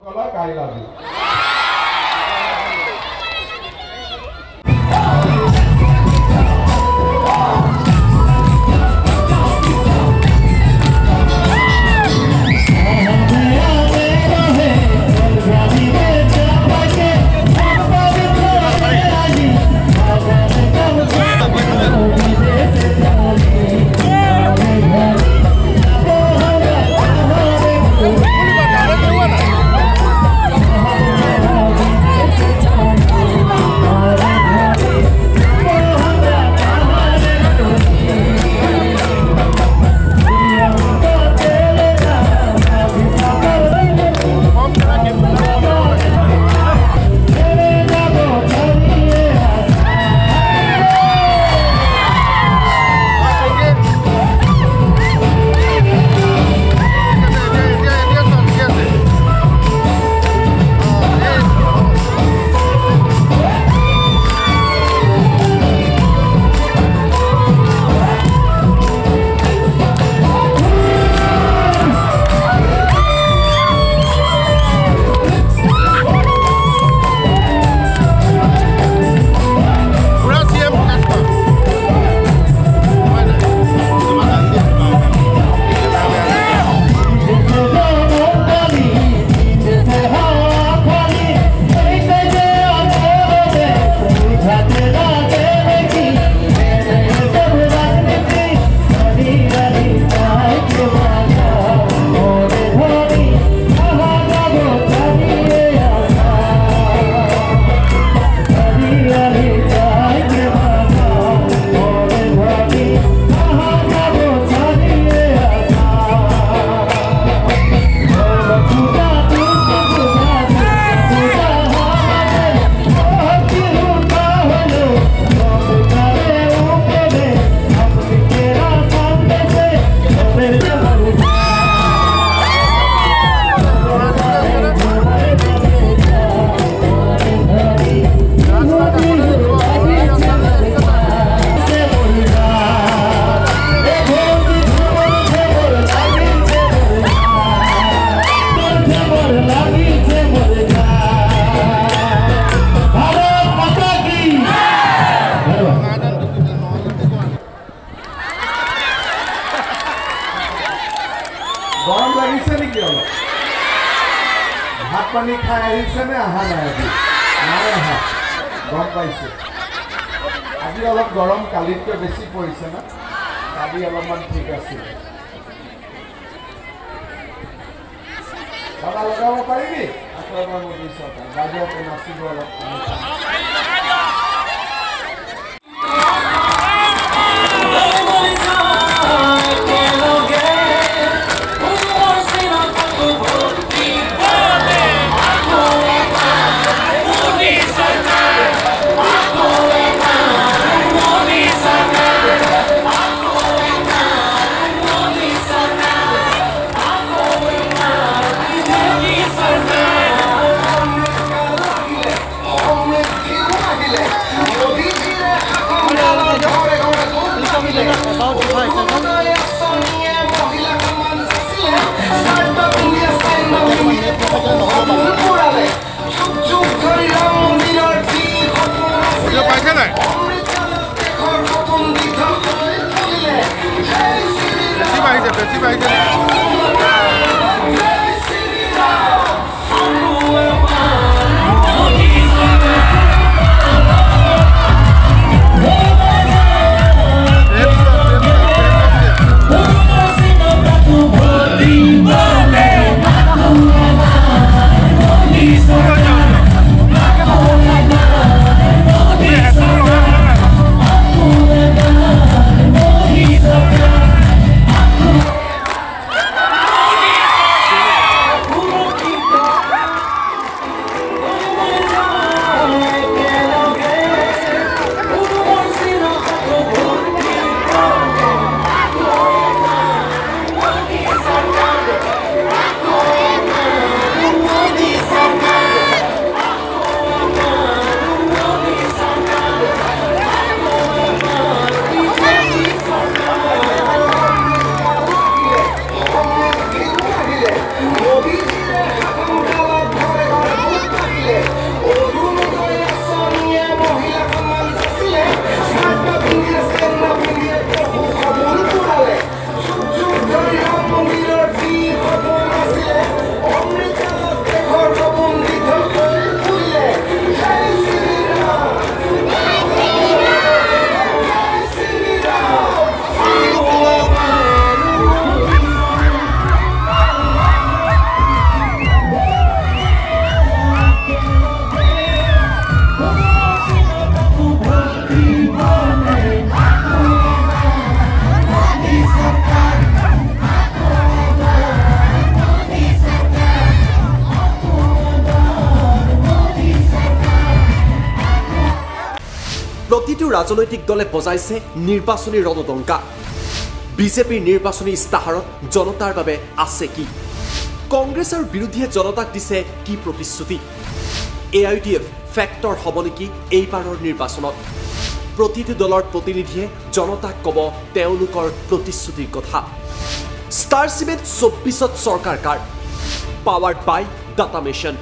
I love you. গৰম লাগিছে নেকি অলপ ভাত পানী খাই আহিছে নে আহা নাই আজি নাই আহা গম পাইছে আজি অলপ গৰম কালিতকৈ বেছি পৰিছে না কালি অলপমান ঠিক আছিল দাদা লগাব পাৰিবি আক্ৰমণ মোদী চৰকাৰ বাজেট নাচিব অলপ প্ৰতিটো ৰাজনৈতিক দলে বজাইছে নিৰ্বাচনী ৰণদংকা বিজেপিৰ নিৰ্বাচনী ইস্তাহাৰত জনতাৰ বাবে আছে কি কংগ্ৰেছ আৰু বিৰোধীয়ে জনতাক দিছে কি প্ৰতিশ্ৰুতি AIUDF ফেক্টৰ হ'ব নেকি এইবাৰৰ নিৰ্বাচনত প্ৰতিটো দলৰ প্ৰতিনিধিয়ে জনতাক ক'ব তেওঁলোকৰ প্ৰতিশ্ৰুতিৰ কথা ষ্টাৰ চিমেণ্ট 24ত চৰকাৰ কাৰ পাৱাৰ্ড বাই ডাটা মিছন